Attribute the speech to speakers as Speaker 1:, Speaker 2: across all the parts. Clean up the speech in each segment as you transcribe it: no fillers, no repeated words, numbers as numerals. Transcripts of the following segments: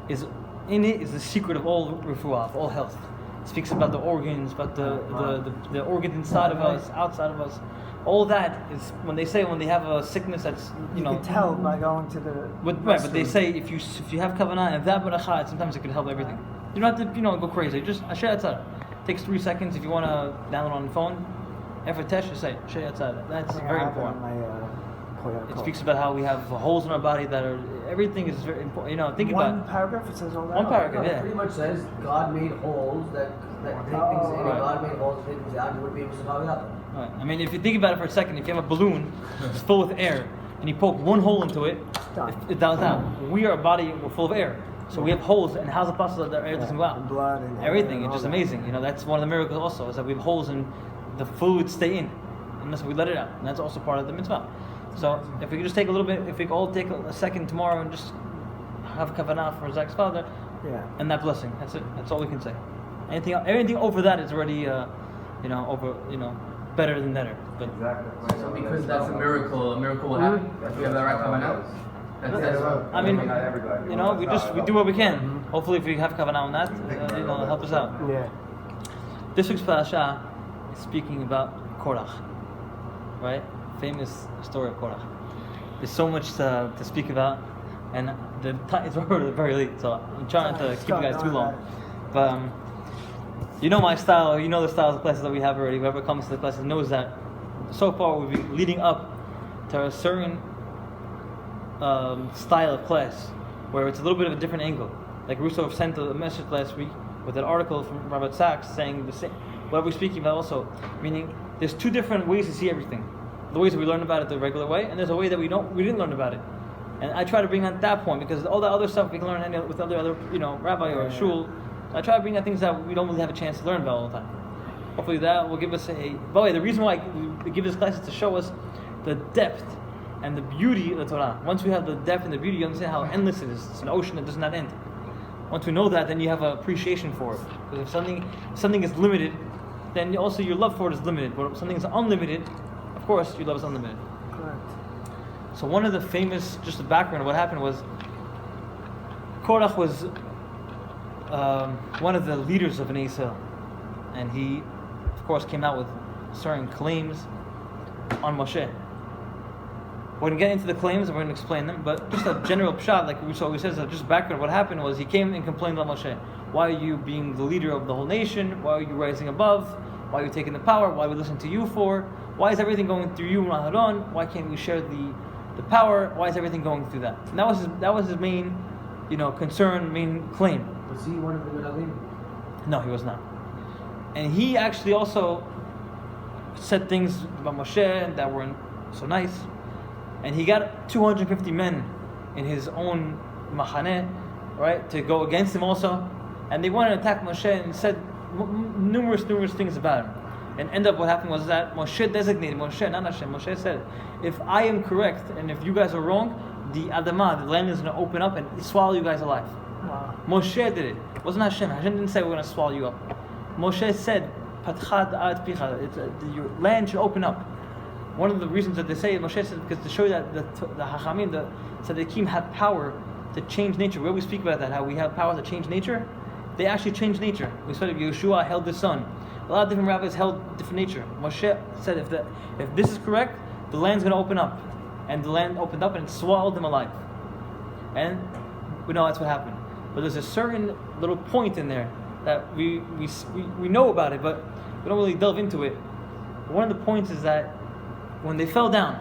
Speaker 1: is in it is the secret of all refuah, of all health. It speaks about the organs, about the organs inside of us, outside of us. All that is when they have a sickness that's
Speaker 2: you can tell by going to the
Speaker 1: right. But they say if you have kavanah and that beracha, sometimes it could help everything. You don't have to go crazy. Just asher yatzad. Takes 3 seconds. If you want to download on the phone, after tesh, just say asher yatzad. That's very important. It speaks about how we have holes in our body that are everything is very important. Think about
Speaker 2: one paragraph. It says all that.
Speaker 1: One paragraph.
Speaker 3: It pretty much says God made holes that take things in. Right. God made holes that take things out. You wouldn't be able to survive without them.
Speaker 1: Right. I mean, if you think about it for a second, if you have a balloon it's full with air and you poke one hole into it, it dies out. We are a body, we're full of air. So we have holes, and how's it possible that the air doesn't go out?
Speaker 2: And blood and
Speaker 1: everything. It's just amazing. That's one of the miracles also, is that we have holes and the fluids stay in unless we let it out. And that's also part of the mitzvah. So if we could just take a little bit, if we could all take a second tomorrow and just have kavanah for Zach's father, and that blessing. That's it. That's all we can say. Anything over that is already, better than better. But
Speaker 4: exactly. So because that's a miracle will happen. If we have that right kavanah.
Speaker 1: I mean, we do what we can. Hopefully, if we have kavanah on that, it'll help us out.
Speaker 2: Yeah.
Speaker 1: This week's parasha is speaking about Korach, right? Famous story of Korach. There's so much to speak about, and it's already very late, so I'm trying to keep you guys too long. But my style, the styles of classes that we have already. Whoever comes to the classes knows that so far we've been leading up to a certain style of class where it's a little bit of a different angle. Like Russo sent a message last week with an article from Robert Sachs saying the same. What we're speaking about also, meaning there's 2 different ways to see everything. The ways that we learn about it the regular way, and there's a way that we didn't learn about it. And I try to bring at that point because all the other stuff we can learn with other rabbi or shul. I try to bring out things that we don't really have a chance to learn about all the time. Hopefully that will give us by the way, the reason why we give this class is to show us the depth and the beauty of the Torah. Once we have the depth and the beauty, you understand how endless it is. It's an ocean that does not end. Once we know that, then you have an appreciation for it. Because if something is limited, then also your love for it is limited. But if something is unlimited, of course your love is unlimited.
Speaker 2: Correct.
Speaker 1: So one of the famous, just the background of what happened was, Korach was one of the leaders of Bnei Yisrael, and he, of course, came out with certain claims on Moshe. We're going to get into the claims and we're going to explain them, but just a general pshat, like Russo always says, just background. What happened was he came and complained about Moshe. Why are you being the leader of the whole nation? Why are you rising above? Why are you taking the power? Why are we listening to you for? Why is everything going through you and Aharon? Why can't we share the power? Why is everything going through that? And that was his main, concern, main claim.
Speaker 3: Was he one of the Medalim?
Speaker 1: No, he was not. And he actually also said things about Moshe that weren't so nice. And he got 250 men in his own machaneh, right, to go against him also. And they wanted to attack Moshe and said numerous things about him. And end up what happened was that Moshe designated, Moshe, not Hashem, Moshe said, if I am correct and if you guys are wrong, the Adamah, the land is going to open up and swallow you guys alive.
Speaker 2: Wow.
Speaker 1: Moshe did it. It wasn't Hashem. Hashem didn't say we're going to swallow you up. Moshe said, Patchad ad picha, your land should open up. One of the reasons that they say Moshe said because to show you that the Hachamim, the Tzaddikim have power to change nature. We always speak about that, how we have power to change nature. They actually changed nature. We said Yeshua held the sun. A lot of different rabbis held different nature. Moshe said if this is correct, the land's going to open up. And the land opened up and it swallowed them alive. And we know that's what happened. But there's a certain little point in there that we know about it, but we don't really delve into it. One of the points is that when they fell down,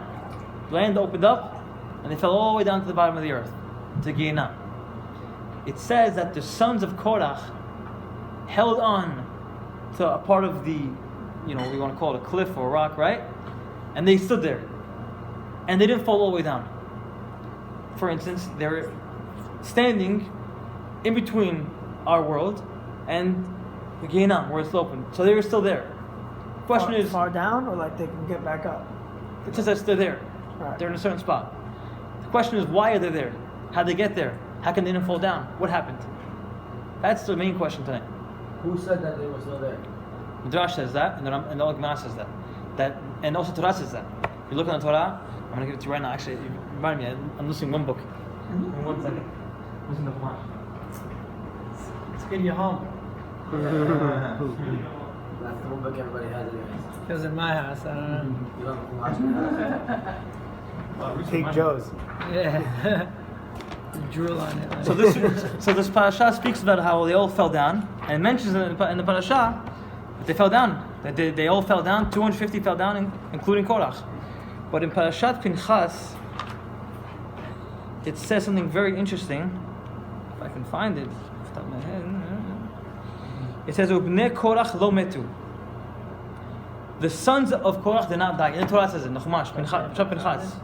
Speaker 1: the land opened up and they fell all the way down to the bottom of the earth, to Gehenna. It says that the sons of Korach held on to a part of the, what we want to call it, a cliff or a rock, right? And they stood there. And they didn't fall all the way down. For instance, they're standing in between our world and the Gehenna, where it's open. So they were still there. The question is,
Speaker 2: far down, or like they can get back up?
Speaker 1: It says that they're there.
Speaker 2: Right.
Speaker 1: They're in a certain spot. The question is, why are they there? How'd they get there? How can they not fall down? What happened? That's the main question tonight.
Speaker 3: Who said that they were still there?
Speaker 1: Midrash says that, and the Gemara says that. And also Torah says that. If you look on the Torah, I'm going to give it to you right now. Actually, you remind me, I'm losing one book. 1 second. I'm losing the Gemara.
Speaker 5: Let's get you home.
Speaker 3: That's the one book everybody has anyways.
Speaker 5: It was in my house. I don't know.
Speaker 3: You don't have to watch it.
Speaker 2: Big Joe's.
Speaker 5: Yeah. Drool on it. Like.
Speaker 1: So this parasha speaks about how they all fell down, and mentions in the parasha that they fell down. That they all fell down. 250 fell down, including Korach. But in Parashat Pinchas, it says something very interesting. If I can find it off the top of my head. It says, "Ubnei Korach lo metu." The sons of Korach did not die. In the Torah it says it. Nuchumash, Parashat Pinchas.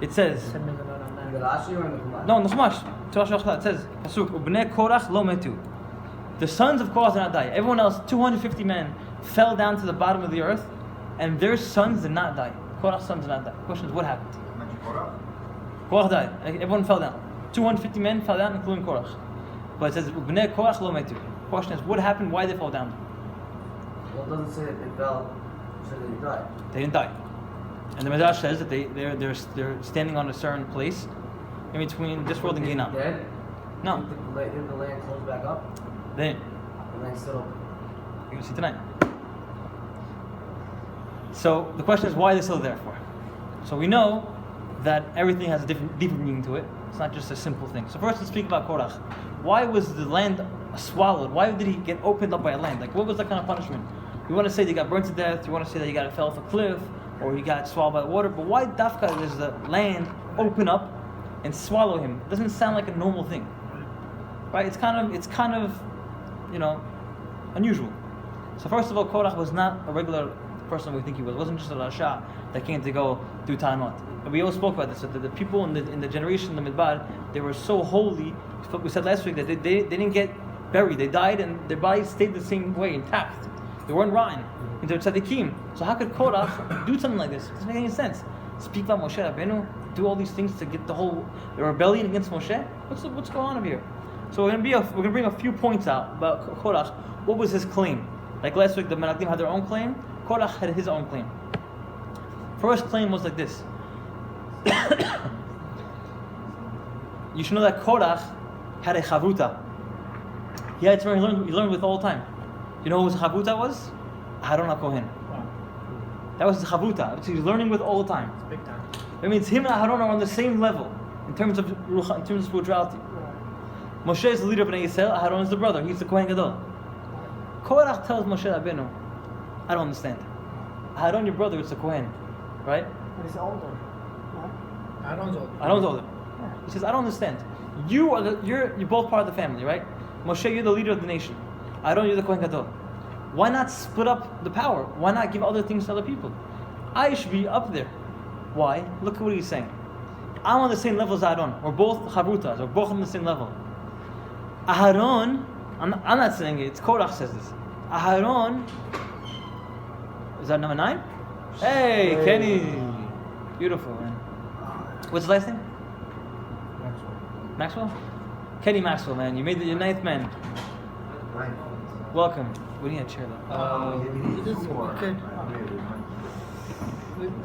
Speaker 1: It says.
Speaker 5: Send me the note on
Speaker 3: In
Speaker 5: that.
Speaker 3: the Rashi or in the Chumash?
Speaker 1: No, Nuchumash. Torah Shalach. It says, "Pasuk Ubnei Korach lo metu." The sons of Korach did not die. Everyone else, 250 men, fell down to the bottom of the earth, and their sons did not die. Korach's sons did not die. Question is, what happened? Korach died. Everyone fell down. 250 men fell down, including Korach. But it says, "Bnei Korach lo metu." Question is, what happened? Why they fall down?
Speaker 3: Well, it doesn't say that they fell, it says that they died.
Speaker 1: They didn't die. And the Midrash says that they're standing on a certain place in between this world and
Speaker 3: They
Speaker 1: Gehenna.
Speaker 3: dead?
Speaker 1: No,
Speaker 3: Didn't the land close back up?
Speaker 1: they didn't.
Speaker 3: The land's still open.
Speaker 1: You're going to see tonight. So the question is, why are they still there for? So we know that everything has a deeper meaning to it. It's not just a simple thing. So first, let's speak about Korach. Why was the land swallowed? Why did he get opened up by a land? Like, what was that kind of punishment? You want to say they got burnt to death. You want to say that he fell off a cliff, or he got swallowed by water. But why Dafka does the land open up and swallow him? It doesn't sound like a normal thing, right? It's kind of, unusual. So first of all, Korach was not a regular person we think he was. It wasn't just a Rasha that came to go do Ta'anot. And we all spoke about this, that the people in the generation, the Midbar, they were so holy. We said last week that they didn't get buried. They died and their bodies stayed the same way, intact. They weren't rotten. And they're tzaddikim. So how could Korach do something like this? It doesn't make any sense. Speak about Moshe Rabbeinu, do all these things to get the rebellion against Moshe? What's going on over here? So we're gonna bring a few points out about Korach. What was his claim? Like last week, the Menachim had their own claim. Korach had his own claim. First claim was like this. You should know that Korach had a chavruta. He learned with all the time. You know who his chavruta was? Aharon HaKohen. That was his chavruta. He was learning with all the time.
Speaker 5: It's big time.
Speaker 1: That means him and Aharon are on the same level in terms of spirituality. Moshe is the leader of Bnei Yisrael. Aharon is the brother. He's the Kohen Gadol. Korach tells Moshe Rabbeinu, I don't understand. Aharon, your brother, is the Kohen, right?
Speaker 2: But he's older.
Speaker 5: Aaron's old.
Speaker 1: Aaron's older. He says, I don't understand. You're both part of the family, right? Moshe, you're the leader of the nation. Aaron, you're the Kohen Gadol. Why not split up the power? Why not give other things to other people? I should be up there. Why? Look at what he's saying. I'm on the same level as Aaron. We're both chavrutas. We're both on the same level. Aharon, I'm not saying it. It's Korach says this. Aharon, is that number 9? Hey, Kenny. Beautiful, man. What's his last name? Maxwell? Kenny Maxwell, man. You made your 9th man. Welcome. We need a chair though.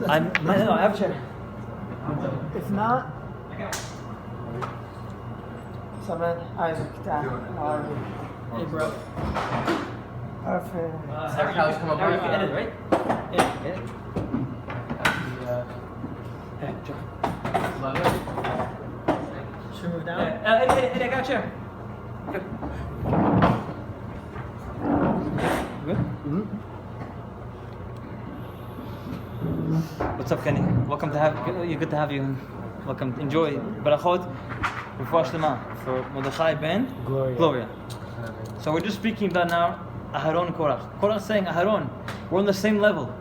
Speaker 1: I have a chair.
Speaker 2: If not, so man, Isaac, Dad,
Speaker 5: Hey, bro.
Speaker 2: Perfect.
Speaker 4: Every house come up
Speaker 1: Now we
Speaker 4: with
Speaker 1: can edit, right? Yeah, edit.
Speaker 5: Should we move down?
Speaker 1: Eddie, I got a chair. Good. Good?
Speaker 2: Mm-hmm.
Speaker 1: What's up, Kenny? Welcome to good to have you. Welcome. Enjoy. Barachot. Refuah Shlema for Mordechai ben Gloria. So we're just speaking about now Aharon and Korach. Korach saying, Aharon, we're on the same level.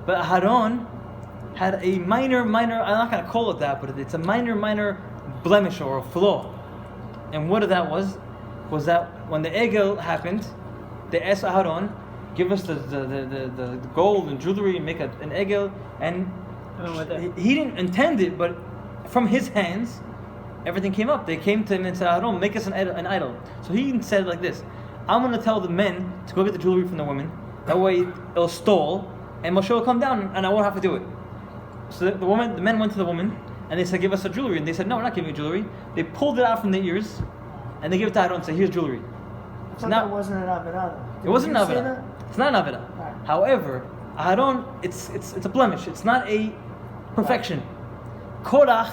Speaker 1: But Aharon had a minor, I'm not going to call it that, but it's a minor blemish or a flaw. And what that was that when the Egel happened, they asked Aharon, give us the gold and jewelry and make an Egel. And he didn't intend it, but from his hands, everything came up. They came to him and said, Aharon, make us an idol. So he said like this, I'm going to tell the men to go get the jewelry from the women. That way it'll stall, and Moshe will come down and I won't have to do it. So the men went to the woman and they said, give us the jewelry. And they said, no, we're not giving you jewelry. They pulled it out from their ears and they gave it to Aharon and said, here's jewelry.
Speaker 2: I thought
Speaker 1: not-
Speaker 2: that wasn't an Avinada.
Speaker 1: It wasn't an Aveda. It's not an Aveda.
Speaker 2: Right.
Speaker 1: However, it's a blemish. It's not a perfection. Korach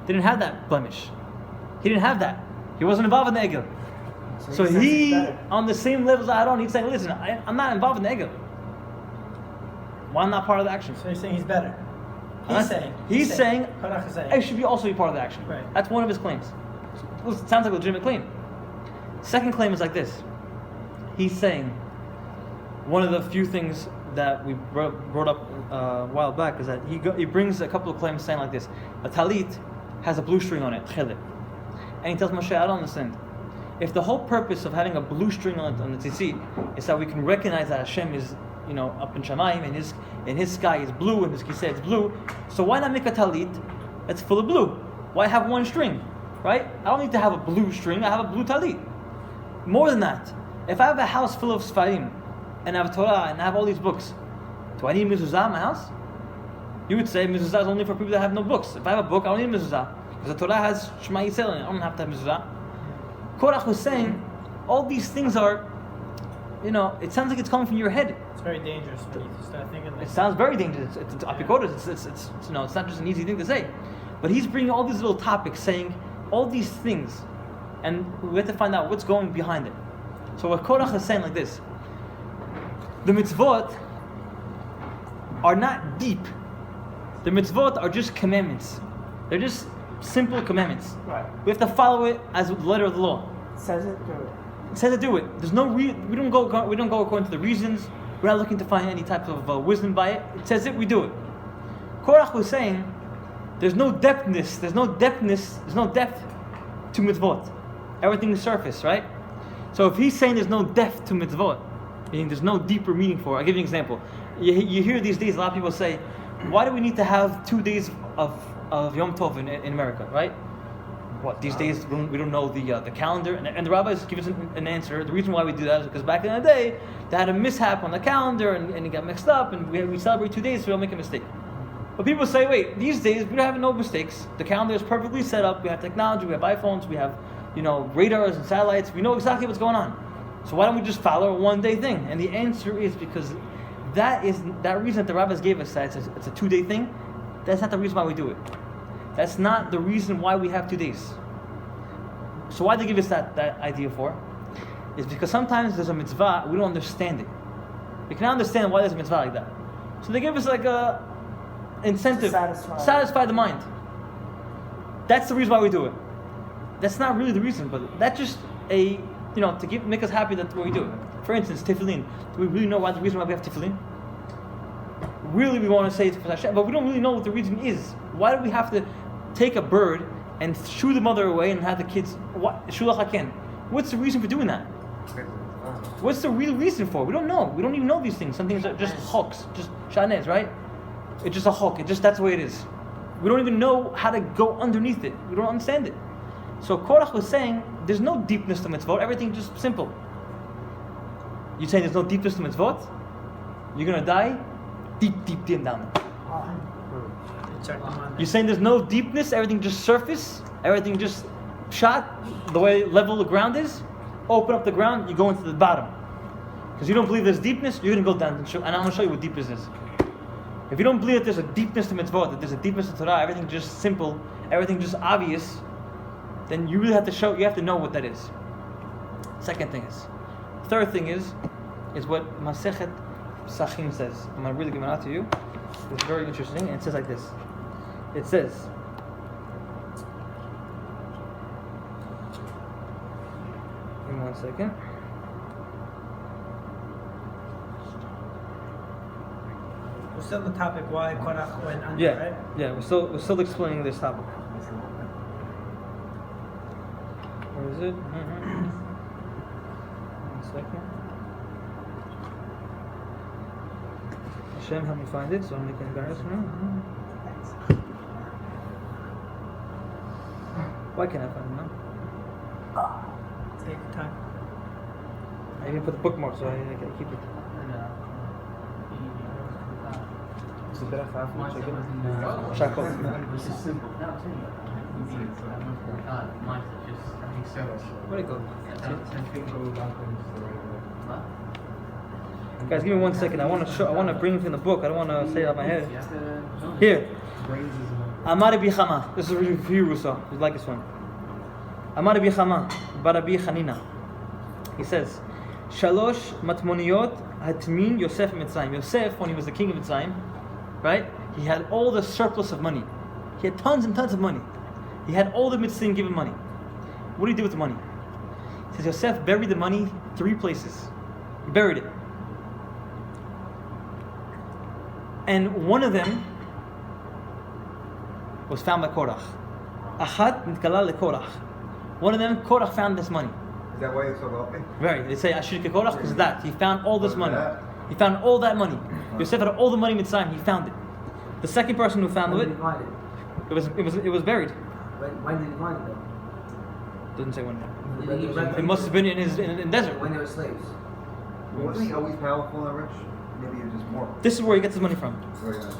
Speaker 1: didn't have that blemish. He didn't have that. He wasn't involved in the Egel. So
Speaker 2: he says
Speaker 1: he,
Speaker 2: it's better.
Speaker 1: on the same level as Aaron, he's saying, listen, I'm not involved in the Egel. Why I'm not part of the action?
Speaker 5: So you're saying he's better.
Speaker 1: He's saying,
Speaker 5: Korach is saying.
Speaker 1: I should also be part of the action.
Speaker 5: Right.
Speaker 1: That's one of his claims. Well, it sounds like a legitimate claim. Second claim is like this. He's saying, one of the few things that we brought up a while back is that he brings a couple of claims saying like this. A talit has a blue string on it, chelet. And he tells Moshe, I don't understand. If the whole purpose of having a blue string on the tzitzit is that we can recognize that Hashem is, up in Shamayim, and his sky is blue, and his kiseh is blue, so why not make a talit that's full of blue? Why have one string, right? I don't need to have a blue string, I have a blue talit. More than that, if I have a house full of Sfarim, and I have Torah, and I have all these books, do I need mezuzah in my house? You would say mezuzah is only for people that have no books. If I have a book, I don't need mezuzah. Because the Torah has Shema Yisrael in it, I don't have to have mezuzah. Korach was saying, all these things are, it sounds like it's coming from your head.
Speaker 5: It's very dangerous when you start thinking
Speaker 1: It
Speaker 5: like
Speaker 1: sounds very dangerous. It's apikoros. It's not just an easy thing to say. But he's bringing all these little topics, saying all these things, and we have to find out what's going behind it. So what Korach is saying like this: the mitzvot are not deep. The mitzvot are just commandments. They're just simple commandments.
Speaker 2: Right.
Speaker 1: We have to follow it as the letter of the law.
Speaker 2: Says it, do it.
Speaker 1: It says to do it. There's no we don't go according to the reasons. We're not looking to find any type of wisdom by it. It says it, we do it. Korach was saying, there's no depth to mitzvot. Everything is surface, right? So if he's saying there's no depth to mitzvot, meaning there's no deeper meaning for it. I'll give you an example. You hear these days a lot of people say, why do we need to have 2 days of Yom Tov in America, right? What, these days we don't know the calendar, and the rabbis give us an answer. The reason why we do that is because back in the day they had a mishap on the calendar and it got mixed up, and we celebrate 2 days so we don't make a mistake. But people say, wait, these days we don't have no mistakes. The calendar is perfectly set up. We have technology, we have iPhones, we have radars and satellites. We know exactly what's going on. So why don't we just follow a 1-day thing? And the answer is because that reason that the rabbis gave us, that it's a 2-day thing. That's not the reason why we do it. That's not the reason why we have 2 days. So why they give us that idea for? Is because sometimes there's a mitzvah, we don't understand it. We cannot understand why there's a mitzvah like that. So they give us like a incentive, satisfy the mind. That's the reason why we do it. That's not really the reason, but that's just to make us happy that we do it. For instance, tefillin. Do we really know the reason why we have tefillin? Really, we want to say it's for Hashem, but we don't really know what the reason is. Why do we have to take a bird and shoo the mother away and have the kids? What? Shulach haken. What's the reason for doing that? What's the real reason for it? We don't know. We don't even know these things. Some things are just hoks, just shanez, right? It's just a hok. That's the way it is. We don't even know how to go underneath it. We don't understand it. So Korach was saying, there's no deepness to mitzvot. Everything's just simple. You're saying there's no deepness to mitzvot? You're gonna die deep down. You're saying there's no deepness. Everything just surface. Everything just shot the way level the ground is. Open up the ground, you go into the bottom. Because you don't believe there's deepness, you're going to go down and I'm going to show you what deepness is. If you don't believe that there's a deepness to mitzvot, that there's a deepness to Torah, everything just simple, everything just obvious, then you really have to know what that is. Second thing is. Third thing is what Masechet Sachim says. I'm going to really give it out to you. It's very interesting, and it says like this. It says, give me 1 second.
Speaker 5: We're still on the topic why Korach went under,
Speaker 1: Yeah,
Speaker 5: right?
Speaker 1: yeah. We're still explaining this topic. Where is it? 1 second. Hashem, help me find it, so I'm making embarrassment. Why can't I find it now?
Speaker 5: Take your time.
Speaker 1: I even put the bookmark, so I can keep it. Shakol.
Speaker 4: Mine's just, I think so.
Speaker 1: Where'd it go?
Speaker 4: Huh?
Speaker 1: Guys, give me 1 second. I want to bring it in the book. I don't want to say it out of my head. Here. Amar Bi Chama. This is for you, Russo. You like this one. Amar Bi Chama, Barabi Chanina. He says, Shalosh matmoniyot hatmin Yosef Mitzrayim. Yosef, when he was the king of Mitzrayim, right? He had all the surplus of money. He had tons and tons of money. He had all the Mitzrayim given money. What did he do with the money? He says Yosef buried the money 3 places. He buried it. And one of them was found by Korach. Achat nitkala leKorach. One of them, Korach found this money.
Speaker 6: Is that why you're so wealthy?
Speaker 1: Right. They say Ashir Korach because of that. He found all this money. He found all that money. Yosef had all the money in Mitzrayim. He found it. The second person who found
Speaker 3: When
Speaker 1: it,
Speaker 3: did he find it?
Speaker 1: it was buried.
Speaker 3: When did he find it though?
Speaker 1: Doesn't say when.
Speaker 3: Did he rent
Speaker 1: It must have been in desert.
Speaker 3: when they were slaves.
Speaker 6: Wasn't he always powerful and rich? Maybe he was just more.
Speaker 1: This is where he gets his money from.
Speaker 6: Very nice.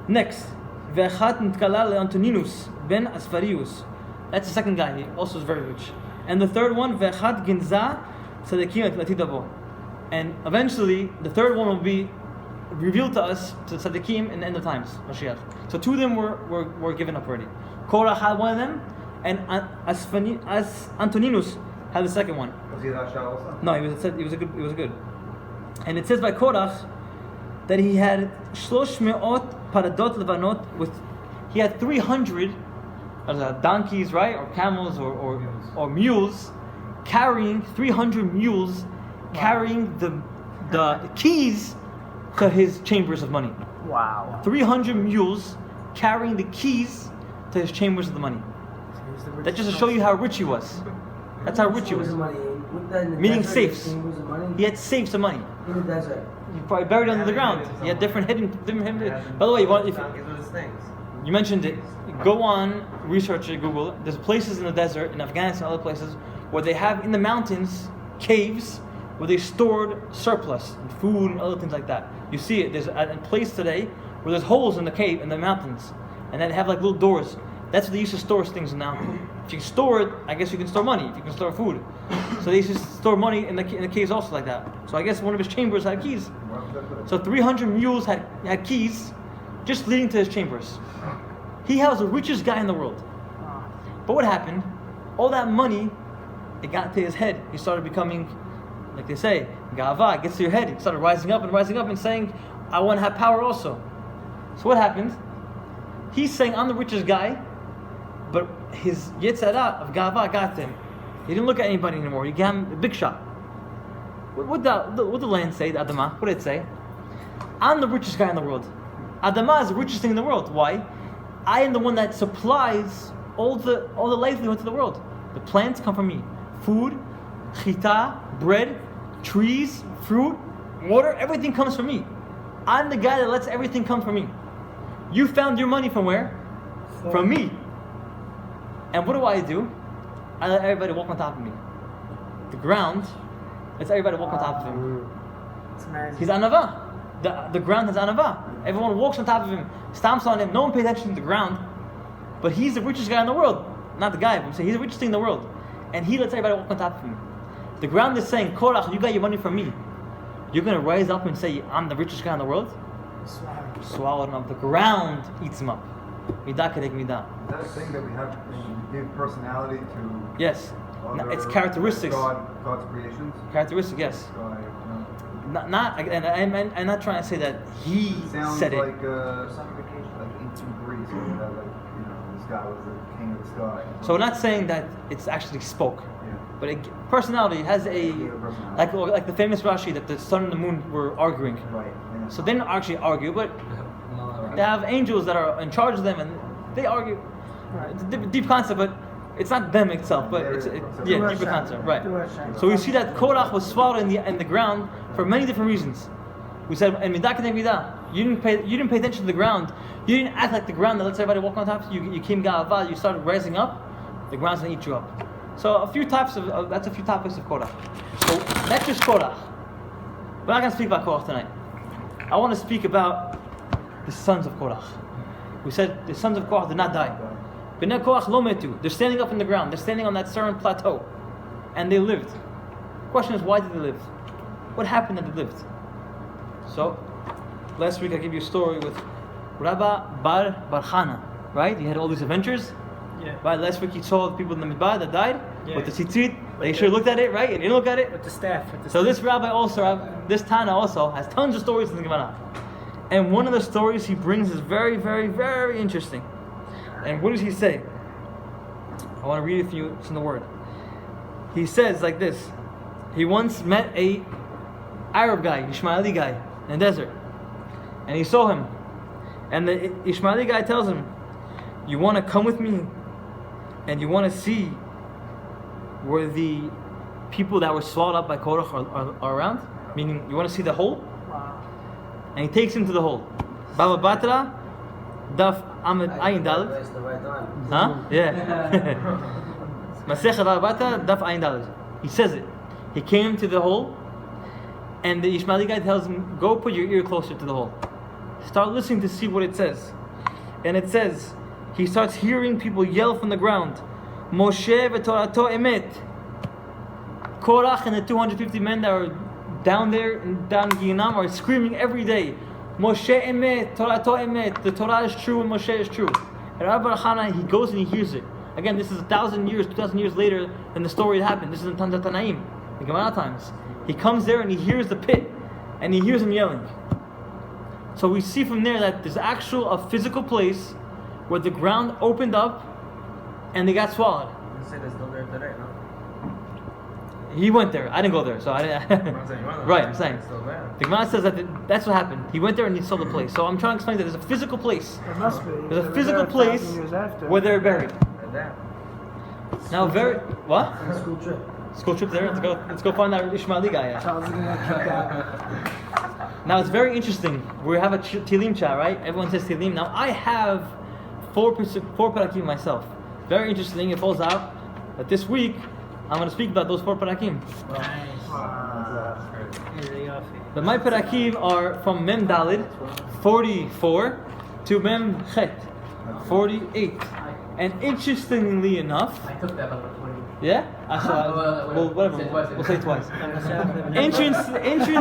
Speaker 1: Next, Ve'achat nitkala leAntoninus ben Asfarius. That's the second guy. He also is very rich. And the third one, Ve'achat ginza tzadikim latidavo. And eventually, the third one will be revealed to us, to tzadikim, in the end of times, Mashiach. So 2 of them were given up already. Korah had one of them, and Antoninus had the second one.
Speaker 6: Was he a Rasha also?
Speaker 1: No, he was a good. And it says by Korach that he had 300 paradot levanot he had 300 donkeys, right, or camels or mules, carrying 300 mules, carrying the keys to his chambers of money.
Speaker 2: Wow.
Speaker 1: 300 mules carrying the keys to his chambers of the money. That's just to show you how rich he was. That's how rich he was. Meaning safes. He had safes of money.
Speaker 3: In the desert.
Speaker 1: He probably buried it under the ground. He had different hidden. By the way, you mentioned it. Go on, research it, Google it. There's places in the desert, in Afghanistan, and other places, where they have in the mountains caves where they stored surplus, and food and other things like that. You see it. There's a place today where there's holes in the cave, in the mountains, and they have like little doors. That's where they used to store things now. If you can store it, I guess you can store money. If you can store food, so they used to store money in the caves also like that. So I guess one of his chambers had keys. So 300 mules had keys, just leading to his chambers. He was the richest guy in the world. But what happened? All that money, it got to his head. He started becoming, like they say, gava. It gets to your head. He started rising up and saying, I want to have power also. So what happened? He's saying, I'm the richest guy, but his Yetzirah of gava got to him. He didn't look at anybody anymore. He gave him a big shot. What the land say, the Adamah? What did it say? I'm the richest guy in the world. Adamah is the richest thing in the world. Why? I am the one that supplies all the livelihood to the world. The plants come from me. Food, chita, bread, trees, fruit, water, everything comes from me. I'm the guy that lets everything come from me. You found your money from where? From me. And what do? I let everybody walk on top of me. The ground lets everybody walk on top of him.
Speaker 2: It's amazing.
Speaker 1: He's anava. The ground has anava. Everyone walks on top of him, stomps on him. No one pays attention to the ground. But he's the richest guy in the world. Not the guy, but I'm saying he's the richest thing in the world. And he lets everybody walk on top of him. The ground is saying, Korach, you got your money from me. You're going to rise up and say, I'm the richest guy in the world? Swallow him up. The ground eats him up. Midah kedek midah.
Speaker 6: Is that a thing that we have give personality to?
Speaker 1: Yes. No,
Speaker 6: other,
Speaker 1: it's characteristics.
Speaker 6: God's creations.
Speaker 1: Characteristics, yes.
Speaker 6: God,
Speaker 1: And I'm not trying to say that he
Speaker 6: sounds
Speaker 1: said
Speaker 6: like
Speaker 1: it.
Speaker 6: like ancient Greece, where this guy was the king of the sky.
Speaker 1: So we're not saying that it's actually spoke.
Speaker 6: Yeah.
Speaker 1: But personality has a like the famous Rashi that the sun and the moon were arguing.
Speaker 6: Right. Yeah.
Speaker 1: So they didn't actually argue, but they have angels that are in charge of them, and they argue. It's a deep concept, but it's not them itself, but it's deeper concept, right? So we see that Korach was swallowed in the ground for many different reasons. We said, and midah kedek midah. You didn't pay attention to the ground. You didn't act like the ground that lets everybody walk on top. You came ga'ava. You started rising up. The ground's gonna eat you up. So that's a few topics of Korach. So that's just Korach. We're not gonna speak about Korach tonight. I want to speak about the sons of Korach. We said the sons of Korach did not die. Bnei Korach lo metu. They're standing up in the ground. They're standing on that certain plateau. And they lived. The question is, why did they live? What happened that they lived? So, last week I gave you a story with Rabba Bar Chana, right? He had all these adventures.
Speaker 5: Yeah.
Speaker 1: Right? Last week he saw the people in the Midbar that died
Speaker 5: Yeah.
Speaker 1: with the tzitzit. They should have looked at it, right? And they didn't look at it.
Speaker 5: With the staff.
Speaker 1: So this rabbi also, this Tana also, has tons of stories in the Gemara. And one of the stories he brings is very, very, very interesting. And what does he say? I want to read it for you. It's in the Word. He says like this. He once met a Arab guy, Ishmaeli guy, in the desert. And he saw him. And the Ishmaeli guy tells him, you want to come with me and you want to see where the people that were swallowed up by Korach are around? Meaning, you want to see the hole?
Speaker 2: Wow.
Speaker 1: And he takes him to the hole. Baba Batra, Daf Ahmed Ayin Dalet.
Speaker 3: That's the right time.
Speaker 1: Huh? Yeah. Masechet Baba Batra, Daf Ayin Dalet. He says it. He came to the hole, and the Ishmaeli guy tells him, go put your ear closer to the hole. Start listening to see what it says. And it says, he starts hearing people yell from the ground, Moshe v'Torato emet. Korach and the 250 men that are down there, down in Ginam, are screaming every day, Moshe emet, Torato emet. The Torah is true and Moshe is true. And Rabbi Chana, he goes and he hears it. Again, this is 1,000 years, 2,000 years later than the story happened. This is in Tanzat Tanaim, the Gemara times. He comes there and he hears the pit, and he hears them yelling. So we see from there that there's a physical place where the ground opened up and they got swallowed.
Speaker 4: You say they're still there today, no?
Speaker 1: He went there. I didn't go there, so I didn't.
Speaker 4: I'm saying you went there.
Speaker 1: Right, I'm saying.
Speaker 4: It's still there.
Speaker 1: The Gemara says that that's what happened. He went there and he saw the place. So I'm trying to explain that there's a physical place.
Speaker 2: It must be.
Speaker 1: There's a
Speaker 2: They were
Speaker 1: physical
Speaker 2: there 1,000
Speaker 1: place
Speaker 2: years after.
Speaker 1: where they're buried.
Speaker 4: They're there.
Speaker 1: Now, what?
Speaker 3: School trip.
Speaker 1: School trip there. Let's go find that Ishmaeli guy. Yeah.
Speaker 2: Charles is gonna kick out.
Speaker 1: Now it's very interesting. We have a Tilim chat, right? Everyone says Tilim. Now I have four parakim myself. Very interesting. It falls out that this week I'm going to speak about those 4 parakim. But my parakim are from Mem Dalid 44 to Mem Chet 48. And interestingly enough,
Speaker 4: I took that number 20.
Speaker 1: yeah? Well, whatever.
Speaker 4: Say it twice.
Speaker 1: We'll say it twice.
Speaker 2: It's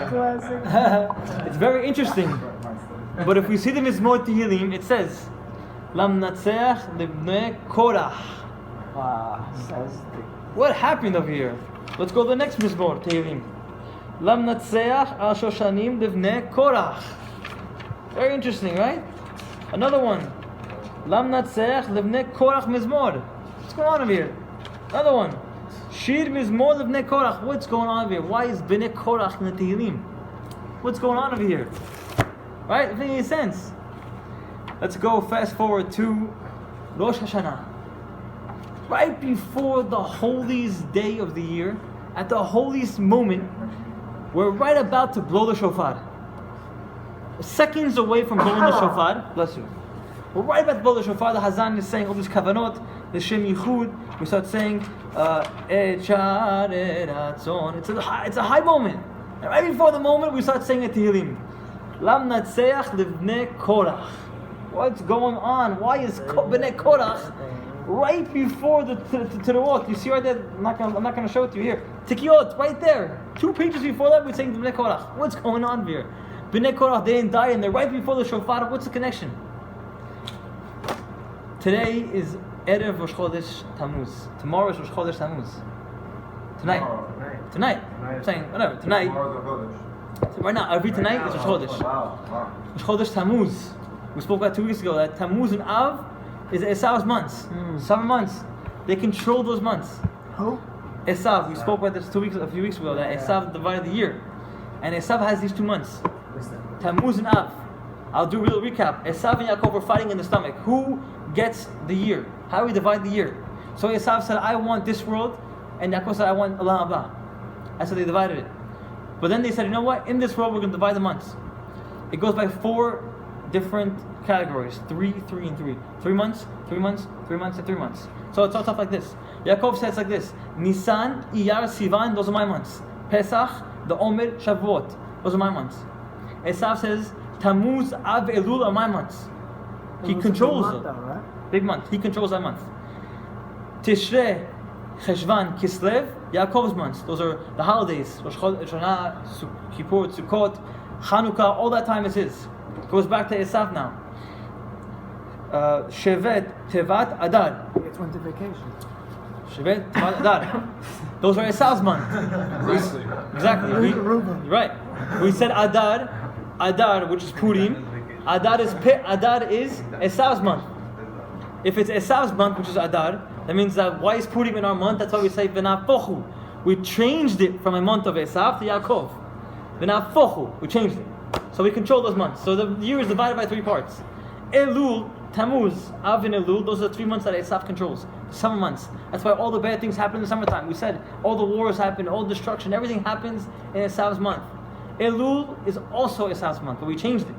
Speaker 2: classic.
Speaker 1: It's very interesting. But if we see the Mizmor Tehillim, it says, Lam Natseach Libnei Korach.
Speaker 2: Wow. Says
Speaker 1: What happened over here? Let's go to the next Mizmor Tehillim. Lam Natseach Al Shoshanim Libnei Korach. Very interesting, right? Another one. Lam Natseach Libnei Korach Mizmor. What's going on over here? Another one. Shir Mizmor Libnei Korach. What's going on over here? Why is Bnei Korach in the Tehillim? What's going on over here? Right? It doesn't make any sense. Let's go fast forward to Rosh Hashanah. Right before the holiest day of the year, at the holiest moment, we're right about to blow the shofar. Seconds away from blowing the shofar. Bless you. We're right about to blow the shofar. The Hazan is saying all these kavanot, the Shem Yichud. We start saying, Echar Eratzon. It's a high moment. And right before the moment, we start saying a Tehillim. Lam Natseach Livnei Korach. What's going on? Why is Bnei Korach right before the Teruot? You see right there? I'm not gonna show it to you here. Tikiyot, right there. 2 pages before that, we're saying Bnei Korach. What's going on here? Bnei Korach, they didn't die, and they're right before the shofar. What's the connection? Today is Erev Rosh Chodesh Tammuz. Tomorrow is Rosh Chodesh Tammuz. Tonight. I'm saying whatever. Tonight. Right now, every tonight is Rosh Chodesh.
Speaker 6: Wow.
Speaker 1: Rosh Chodesh Tammuz. We spoke about 2 weeks ago that Tammuz and Av is Esav's months. 7 months. They control those months.
Speaker 2: Who?
Speaker 1: Esav. We spoke about this a few weeks ago that Esav divided the year, and Esav has these 2 months. Tammuz and Av. I'll do a real recap. Esav and Yaakov were fighting in the stomach. Who gets the year? How do we divide the year? So Esav said, I want this world, and Yaakov said, I want Olam Haba. That's how they divided it. But then they said, you know what? In this world, we're going to divide the months. It goes by 4 different categories. 3, 3, and 3. 3 months, 3 months, 3 months, and 3 months. So it's all stuff like this. Yaakov says like this. Nisan, Iyar, Sivan, those are my months. Pesach, the Omer, Shavuot, those are my months. Esav says, Tammuz, Av, Elul are my months. He
Speaker 2: It was a big
Speaker 1: controls
Speaker 2: month
Speaker 1: it.
Speaker 2: though, right?
Speaker 1: Big month. He controls that month. Tishrei, Cheshvan, Kislev, Yaakov's months. Those are the holidays. Rosh Hashanah, Kippur, Sukkot, Chanukah. All that time is his. Goes back to Esav now. Shevet, Tevat, Adar.
Speaker 2: It's winter vacation.
Speaker 1: Shevet, Tevat, Adar. Those are Esav's month. Exactly.
Speaker 2: Reuben.
Speaker 1: Right. We said Adar, which is Purim. Adar is Esav's month. If it's Esav's month, which is Adar, that means that why is Purim in our month? That's why we say V'nafochu. We changed it from a month of Esav to Yaakov. V'nafochu. We changed it. So we control those months. So the year is divided by 3 parts. Elul, Tammuz, Av and Elul, those are the 3 months that Esav controls. Summer months. That's why all the bad things happen in the summertime. We said all the wars happen, all destruction, everything happens in Esav's month. Elul is also Esav's month, but we changed it.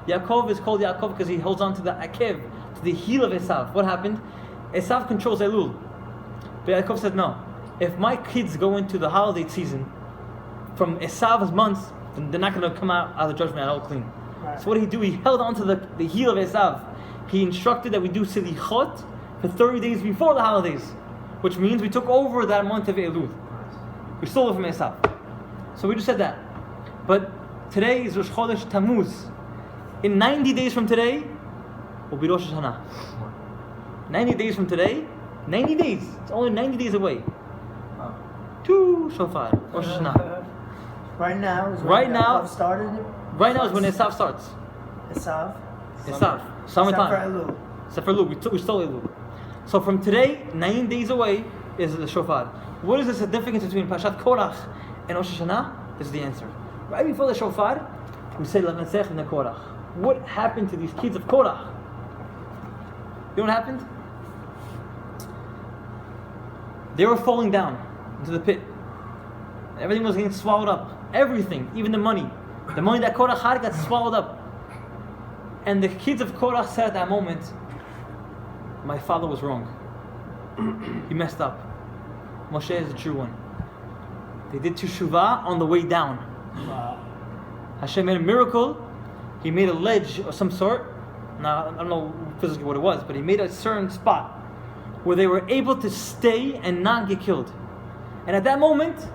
Speaker 1: Yaakov is called Yaakov because he holds on to the Akev, to the heel of Esav. What happened? Esav controls Elul. But Yaakov said, no. If my kids go into the holiday season from Esav's months, then they're not going to come out of the judgment at all clean.
Speaker 2: Right.
Speaker 1: So what did he do? He held on to the heel of Esav. He instructed that we do Selichot for 30 days before the holidays, which means we took over that month of Elul. We stole it from Esav. So we just said that. But today is Rosh Chodesh Tammuz. In 90 days from today, will be Rosh Hashanah. 90 days from today, 90 days. It's only 90 days away. To Shofar, Rosh Hashanah.
Speaker 2: Right now is when
Speaker 1: Right now-
Speaker 2: Yaakov started it.
Speaker 1: Right now is when Esav starts.
Speaker 2: Esav.
Speaker 1: Esav, summertime.
Speaker 2: Except for Elul.
Speaker 1: Except for Elul, we stole Elul. So from today, 9 days away is the Shofar. What is the significance between Parashat Korach and Rosh Hashanah? This is the answer. Right before the Shofar, we say Lamansech and Korach. What happened to these kids of Korach? You know what happened? They were falling down into the pit. Everything was getting swallowed up. Everything, even the money. The money that Korach had got swallowed up. And the kids of Korach said at that moment, my father was wrong. He messed up. Moshe is the true one. They did teshuvah on the way down. Hashem made a miracle. He made a ledge of some sort. Now, I don't know physically what it was, but he made a certain spot where they were able to stay and not get killed. And at that moment,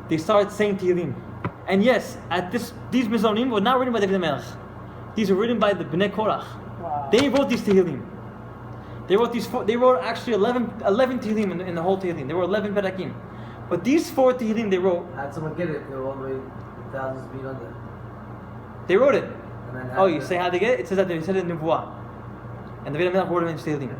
Speaker 1: they started saying Tehillim. And yes, these Mizonim were not written by the David Melech. These were written by the Bnei Korach.
Speaker 2: Wow.
Speaker 1: They wrote these Tehillim. They wrote actually 11 Tehillim in the whole Tehillim. There were 11 Perakim. But these 4 Tehillim they wrote,
Speaker 3: Had someone get it, they were all the way thousands of feet under.
Speaker 1: they wrote it.
Speaker 3: And then
Speaker 1: Oh, you say how they get it? It says that they said it in Nevuah. And the David Melech wrote it in Tehillim.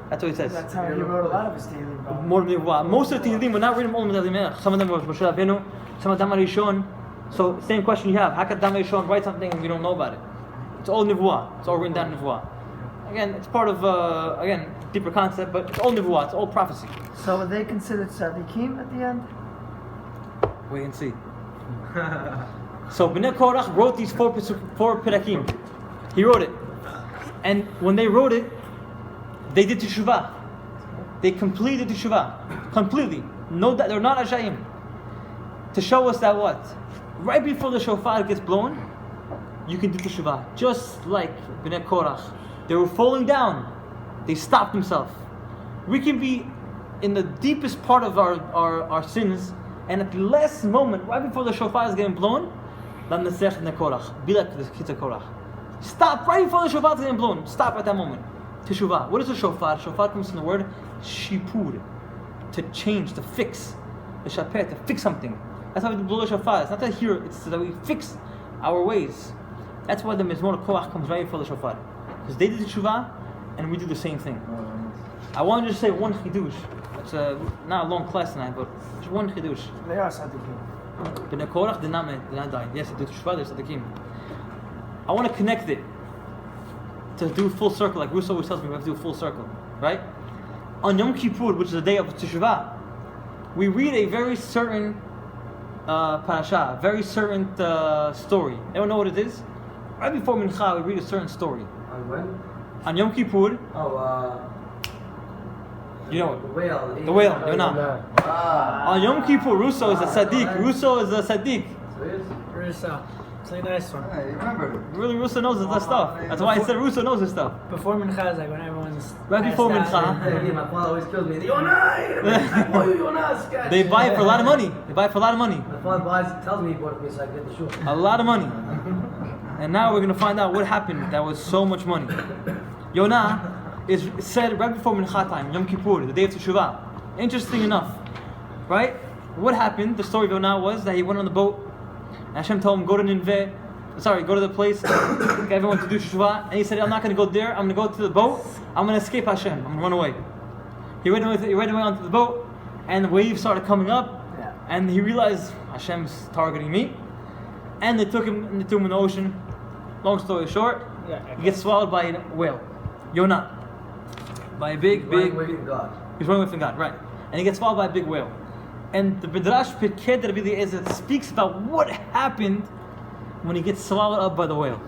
Speaker 1: That's what it says.
Speaker 2: That's how he wrote a lot of his Tehillim. probably.
Speaker 1: More than Nevuah. Most of the Tehillim were not written only by the Melech. Some of them were Moshe Rabbeinu, some of them Rishon. So same question you have. How could Dam Rishon write something and we don't know about it? It's all Nevuah. It's all written down in Nevuah. Again, it's part of, deeper concept, but it's all Nevuah. It's all prophecy.
Speaker 2: So were they considered tzaddikim at the end?
Speaker 1: Wait and see. So Bnei Korach wrote these 4 Perakim. He wrote it. And when they wrote it, they did teshuvah. They completed teshuvah. Completely. No, that they're not Ashayim. To show us that what? Right before the shofar gets blown, you can do teshuvah. Just like Bnei Korach. They were falling down. They stopped themselves. We can be in the deepest part of our sins, and at the last moment, right before the shofar is getting blown, be like the kids of Korach. Stop right before the shofar is getting blown. Stop at that moment. Teshuvah. What is a shofar? Shofar comes from the word shipur, to change, to fix. The shapeh, to fix something. That's why we blow the shofar. It's not to hear, it's so that we fix our ways. That's why the Mizmor Korach comes right before the shofar. Because they did the teshuvah, and we do the same thing. I wanted to say one chidush. It's not a long class tonight, but just one chidush.
Speaker 2: They are tzaddikim.
Speaker 1: Bnei Korach did not die. Yes, they did teshuvah, they're tzaddikim. I want to connect it to do full circle, like Russo always tells me we have to do a full circle, right? On Yom Kippur, which is the day of teshuvah, we read a very certain parasha, a very certain story. Anyone know what it is? Right before Mincha, we read a certain story.
Speaker 3: On when?
Speaker 1: On Yom Kippur, you know
Speaker 3: The
Speaker 1: it.
Speaker 3: whale.
Speaker 1: The whale, Yonah. On Yom Kippur, Russo is a tzaddik. Russo is a tzaddik.
Speaker 3: So it is?
Speaker 5: Risa. It's like a nice one.
Speaker 6: Hey, you remember it.
Speaker 1: Really, Russo knows this stuff. That's why I said Russo knows this stuff.
Speaker 5: Before Mincha is like when everyone's
Speaker 1: Right before
Speaker 5: passed out.
Speaker 1: Mincha.
Speaker 3: Yeah, my father always kills me. Yonah! Oh, you Yonah, sketch.
Speaker 1: They buy it for a lot of money. They buy it for a lot of money.
Speaker 3: My father tells me he bought it for me so I can get the shoe.
Speaker 1: A lot of money. And now we're going to find out what happened that was so much money. Yonah is said right before Mincha time, Yom Kippur, the day of Teshuvah. Interesting enough, right? What happened? The story of Yonah was that he went on the boat, and Hashem told him, go to the place, get everyone to do Teshuvah. And he said, I'm not going to go there, I'm going to go to the boat, I'm going to escape Hashem, I'm going to run away. He ran away onto the boat, and the waves started coming up, and he realized Hashem's targeting me. And they took him in the ocean. Long story short, he gets swallowed by a whale. Yonah. By a big
Speaker 3: God.
Speaker 1: He's running away from God, right. And he gets swallowed by a big whale. And the Midrash Pirkei Rabbi Eliezer speaks about what happened when he gets swallowed up by the whale.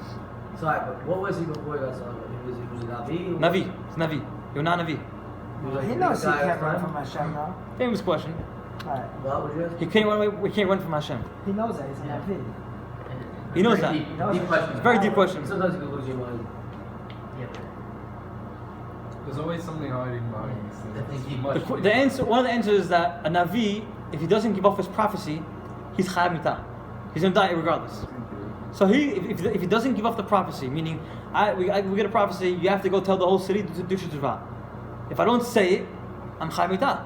Speaker 3: Sorry, but what was he before he got swallowed? He was a Navi?
Speaker 1: Navi. It's Navi. Yonah Navi.
Speaker 2: He knows he can't run from Hashem now.
Speaker 1: Famous question.
Speaker 2: Right.
Speaker 3: What would you ask?
Speaker 1: He can't run away. We can't run from Hashem.
Speaker 2: He knows that. He's a Navi.
Speaker 1: He knows
Speaker 4: Very
Speaker 1: that.
Speaker 4: Deep, deep question.
Speaker 1: It's a very deep question.
Speaker 3: Sometimes you can lose your mind.
Speaker 6: There's always something hiding behind these things.
Speaker 4: Definitely keep
Speaker 6: Much
Speaker 4: much.
Speaker 1: The answer, one of the answers is that a Navi, if he doesn't give off his prophecy, he's chayav mitah. He's going to die regardless. So if he doesn't give off the prophecy, meaning we get a prophecy, you have to go tell the whole city to do shuvah. If I don't say it, I'm chayav mitah.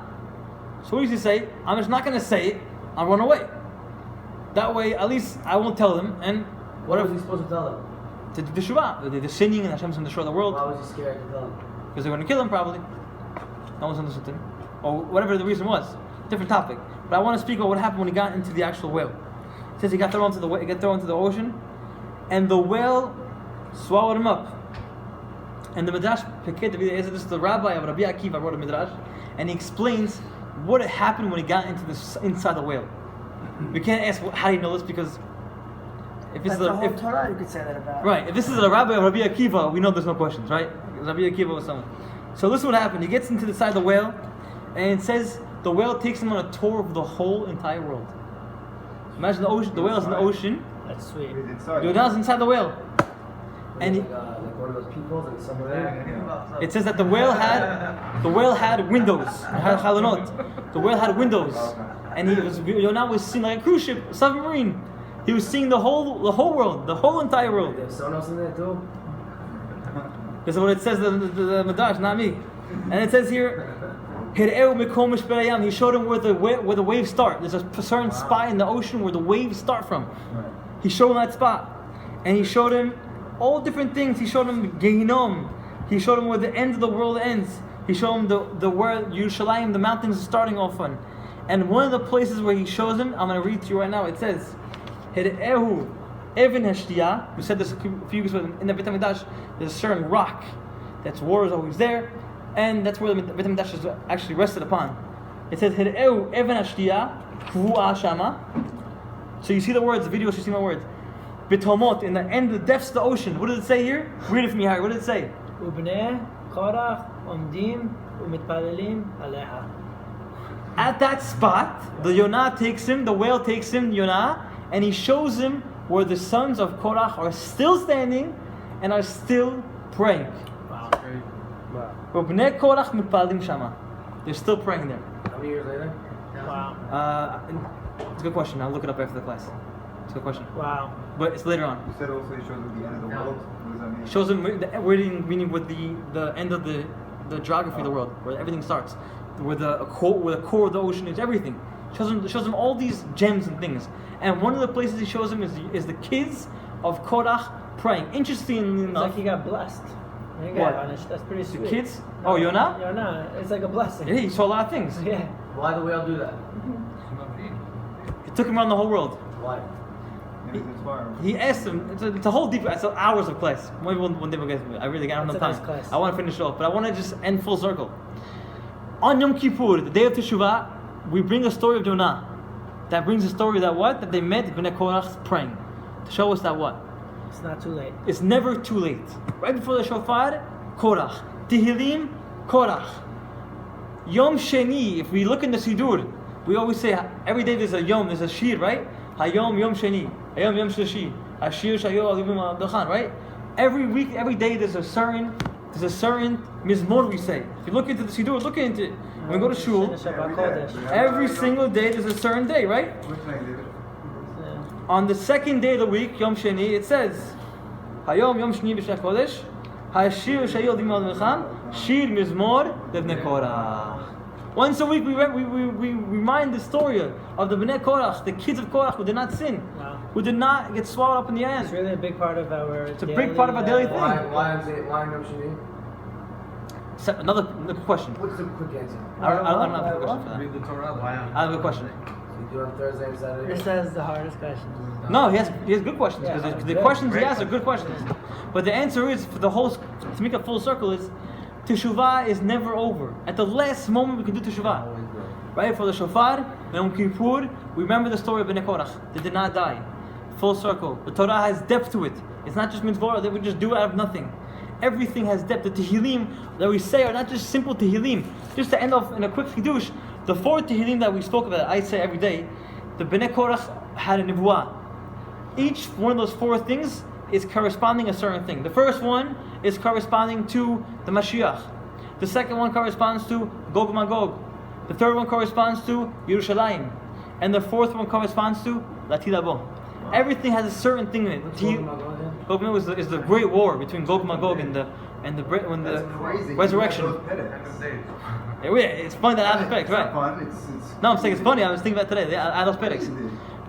Speaker 1: So what does he say? I'm just not going to say it. I'll run away. That way, at least I won't tell them. And
Speaker 3: What was he supposed to tell them?
Speaker 1: to do shuvah, the sinning, and Hashem's going to destroy the world
Speaker 3: Why was he scared to tell them?
Speaker 1: because they're going to kill him probably. No one's understood him, or whatever the reason was. Different topic. But I want to speak about what happened when he got into the actual whale. It says he got thrown into the ocean, and the whale swallowed him up. And the Midrash Pirkei Rabbi Eliezer, this is the rabbi of Rabbi Akiva, wrote a Midrash, and he explains what happened when he got inside the whale. We can't ask how do you know this because if it's
Speaker 2: That's the whole Torah, you could say that about.
Speaker 1: right, if this is a rabbi of Rabbi Akiva, we know there's no questions, right? Because Rabbi Akiva was someone. So this is what happened. He gets into the side of the whale, and it says the whale takes him on a tour of the whole entire world. Imagine the ocean. The whale is in the ocean.
Speaker 5: That's sweet.
Speaker 6: He's inside.
Speaker 1: Yonah's inside the whale, and
Speaker 3: Like one of those peepholes and somewhere there.
Speaker 1: it says that the whale had windows. Had chalonot. The whale had windows, and Yonah was seeing like a cruise ship, a submarine. He was seeing the whole world, the whole entire world.
Speaker 3: There's someone else in there too?
Speaker 1: This is what it says, the Midrash, not me. And it says here, he showed him where the waves start. There's a certain spot in the ocean where the waves start from. He showed him that spot. And he showed him all different things. He showed him Gehinom. He showed him where the end of the world ends. He showed him the where Yerushalayim, the mountains, are starting off on. And one of the places where he shows him, I'm going to read to you right now, it says, Hir'ehu Even Hashtiya, we said this a few weeks ago in the Beit HaMikdash, there's a certain rock that's water is always there, and that's where the Beit HaMikdash is actually rested upon. It says Hir'eu Even Hashtiya Kvu'a Shama. So you see the words, the video, you see my words. Bitomot, in the end, the depths of the ocean. What does it say here? Read it for me, Harry. What does it say?
Speaker 5: ובני קורח עומדים ומתפללים עליך.
Speaker 1: At that spot, the Yonah takes him, the whale takes him, Yonah, and he shows him where the sons of Korach are still standing and are still praying.
Speaker 5: Wow.
Speaker 1: ובני קורח מתפללים שמה. They're still praying there.
Speaker 3: How many years later?
Speaker 5: Wow.
Speaker 1: It's a good question. I'll look it up after the class. It's a good question.
Speaker 5: Wow.
Speaker 1: But it's later on.
Speaker 6: You said also it shows at the end of the world. What does that mean?
Speaker 1: It shows him the wording, meaning with the end of the geography of the world, where everything starts, where the core of the ocean is everything. Shows him all these gems and things. And one of the places he shows him is the kids of Korach praying. Interestingly
Speaker 5: It's
Speaker 1: enough,
Speaker 5: like he got blessed. He
Speaker 1: What?
Speaker 5: got punished. That's pretty
Speaker 1: the
Speaker 5: sweet.
Speaker 1: kids. Oh, Yonah.
Speaker 5: Yonah. It's like a blessing.
Speaker 1: Yeah, he saw a lot of things.
Speaker 5: Yeah.
Speaker 3: Why the whale do that?
Speaker 1: He took him around the whole world.
Speaker 3: Why?
Speaker 6: Maybe it's inspiring.
Speaker 1: He asked him. It's a whole deep. It's hours of class. Maybe one day we'll get. I really got enough
Speaker 5: That's a nice
Speaker 1: time.
Speaker 5: class.
Speaker 1: I want to finish it off, but I want to just end full circle. On Yom Kippur, the day of Teshuvah, we bring a story of Yonah. That brings a story that what? That they met Bnei Korach praying. To show us that what?
Speaker 5: It's not too late.
Speaker 1: It's never too late. Right before the shofar, Korach. Tehillim, Korach. Yom Sheni, if we look in the Sidur, we always say every day there's a Yom, there's a Shir, right? Hayom Yom Sheni, Hayom Yom Shlishi. Ashir shayo alivim al-Abdachan, right? Every week, every day, there's a certain mizmor we say. If you look into the Siddur, look into it. When we go to shul, every single day there's a certain day, right? On the second day of the week, Yom Sheni, it says, Hayom Yom Sheni b'Shech Kodesh, Hashir shayo alivim al-Abdachan, Shir mizmor levnei Korach. Once a week, we remind the story of the Bnei Korach, the kids of Korach who did not sin, who did not get swallowed up in the ant.
Speaker 5: It's really a big part of our.
Speaker 1: It's a big part of our daily thing.
Speaker 3: Why Yom Sheni?
Speaker 1: Another question.
Speaker 3: What's the quick answer?
Speaker 1: I don't have a question for that.
Speaker 4: Read the Torah.
Speaker 1: I have a question.
Speaker 3: So you do it on Thursday and Saturday?
Speaker 5: This is the hardest question.
Speaker 1: No, he has good questions because the questions he asks are good questions. But the answer is for the whole to make a full circle is Teshuvah is never over. At the last moment we can do Teshuvah. Right? For the Shofar, Yom Kippur, we remember the story of Bnei Korach. They did not die. Full circle. The Torah has depth to it. It's not just mitzvah that we just do out of nothing. Everything has depth. The Tehillim that we say are not just simple Tehillim. Just to end off in a quick Kiddush, the 4 Tehillim that we spoke about, I say every day, the Bnei Korach had a Nevuah. Each one of those 4 things is corresponding a certain thing. The first one is corresponding to the Mashiach. The second one corresponds to Gog Magog. The third one corresponds to Yerushalayim. And the fourth one corresponds to Latid Abo. Everything has a certain thing in it. Gog Magog is the great war between Gog Magog and the resurrection. It's funny that Adolf Perek, right? No, I'm saying it's funny. I was thinking about today, the Adolf Perek.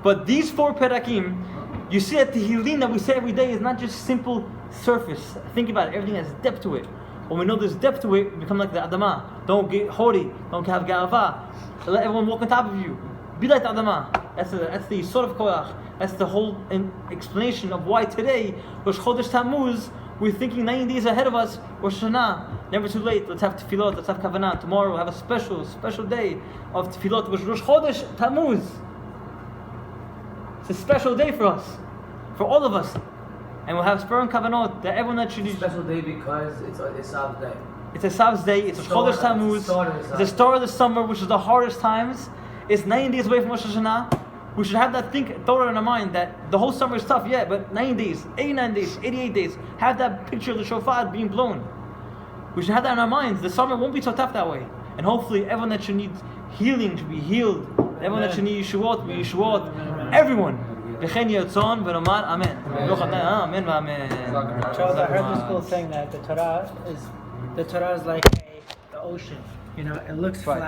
Speaker 1: But these 4 Perakim, you see that the Tehillim that we say every day is not just simple surface. Think about it, everything has depth to it. When we know there's depth to it, we become like the Adamah. Don't get haughty, don't have Ga'avah. Let everyone walk on top of you. Be like the Adamah. That's the Yisod of Korach. That's the whole explanation of why today, Rosh Chodesh Tammuz, we're thinking 90 days ahead of us, Rosh Hashanah. Never too late, let's have tefillot, let's have kavanah. Tomorrow we'll have a special day of tefillot, which is Rosh Chodesh Tammuz. It's a special day for us, for all of us. And we'll have spur and kavanot that everyone that should do.
Speaker 3: It's a special day because it's a Sabbath day.
Speaker 1: It's a Sabbath day, it's a Chodesh Tammuz. It's the start of the summer, which is the hardest times. It's 9 days away from Rosh Hashanah. We should have that thought in our mind that the whole summer is tough, yeah, but 90 days, 89 days, 88 days, have that picture of the shofar being blown. We should have that in our minds. The summer won't be so tough that way. And hopefully everyone that should need healing should be healed. Everyone that should need Yeshuot be Yeshuot. Everyone. V'chein yotzon v'nomar amen. Amen v'amen.
Speaker 5: Charles, I heard this cool thing that the Torah is like the ocean. You know, it looks flat.